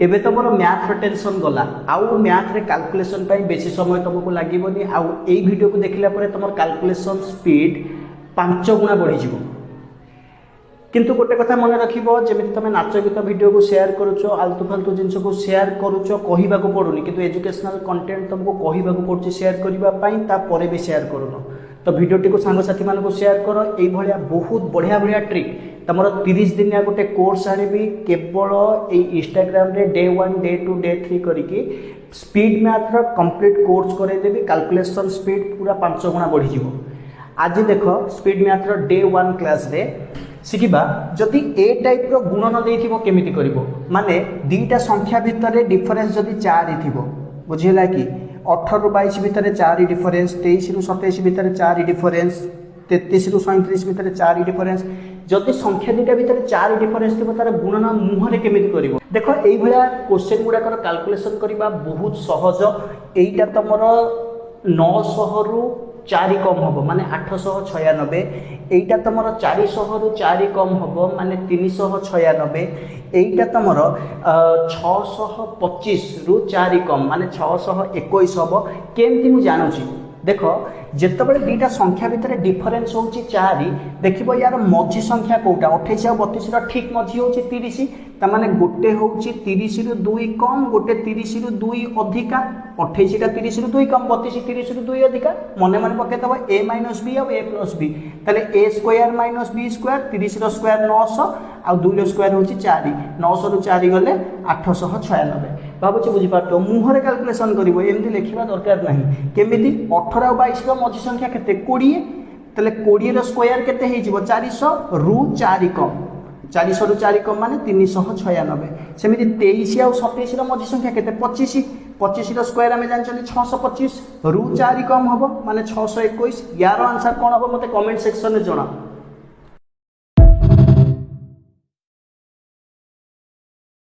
एबे तो मोर math tension गला आउ मैथ रे कैलकुलेशन पाई बेसी समय तुमको लागबोनी आउ एई वीडियो को देखला परे तुमर कैलकुलेशन स्पीड 5 गुना बढ़ी जिवो। किंतु गोटे कथा मन रखिबो जेमिति तमे नाच गीत वीडियो को शेयर करूछो आलतू फालतू जिंस को शेयर करूछो कहिबा को पडुनी किंतु एजुकेशनल कंटेंट तुमको कहिबा को पडुची शेयर करिबा पई ता परे भी शेयर करूनो। तो वीडियो टी को सांग साथी मान को शेयर करो। एई भलिया बहुत बढ़िया बढ़िया ट्रिक तमरो 30 दिनिया गोटे कोर्स आनिबी केवल ए इंस्टाग्राम रे डे 1 डे 2 डे 3 करिकी स्पीड मैथ रो कंप्लीट कोर्स करे देबी। कैलकुलेशन स्पीड पूरा 5 गुना बढ़ी जिवो। आज देखो स्पीड मैथ रो डे 1 क्लास रे शिखिबा जदि ए टाइप रो गुणन देथिबो केमिति करिवो माने दीटा संख्या भितर डिफरेंस जदि 4 थिबो बुझिला कि 18 रु 22 भितर 4 डिफरेंस 23 रु 27 भितर 4 डिफरेंस 33 रु 37 भितर 4 डिफरेंस जदि संख्या दीटा भितर 4 डिफरेंस थिबो तार गुणन मुहरे केमिति करिवो। देखो एई भलिया क्वेश्चन गुडा कर कैलकुलेशन करबा बहुत सहज। एईटा तमरो 900 रु 4 कम हम माने 896 एटा तुमर 400 रु 4 कम हम माने 396 एटा तुमर 625 रु 4 कम माने 621 हम केमती मु जानूची। देखो जितेबाला दुईटा संख्या भितर डिफरेन्स होची 4 देखिबो यार मझी संख्या कोटा 28 और 32 ठीक मझी होची 30 तामाने गोटे होची 30 रु 2 कम गोटे 30 रु 2 अधिका 28 टा 30 रु 2 कम 32 30 रु 2 अधिका मने मने पके दबा a - b और a + b तले a स्क्वायर - b स्क्वायर 30 रो स्क्वायर 900 आ 2 रो स्क्वायर होची 4 900 रु 4 गले 896 भाबुची बुझी पातो मुहरे कैलकुलेशन करिवो एमती लेखिबा दरकार नाही। केमिति 18 और 22 रो मझी संख्या केते 20 तले 20 रो स्क्वायर केते हे जिवो 400 रु 4 कम 400 रु 4 कम माने 396 सेमिति 23 और 27 रो मझी संख्या केते 25 25 रो स्क्वायर हमें जानछन 625 रु 4 कम हबो माने 621 यार आंसर कोन हबो मते कमेंट सेक्शन में जणा।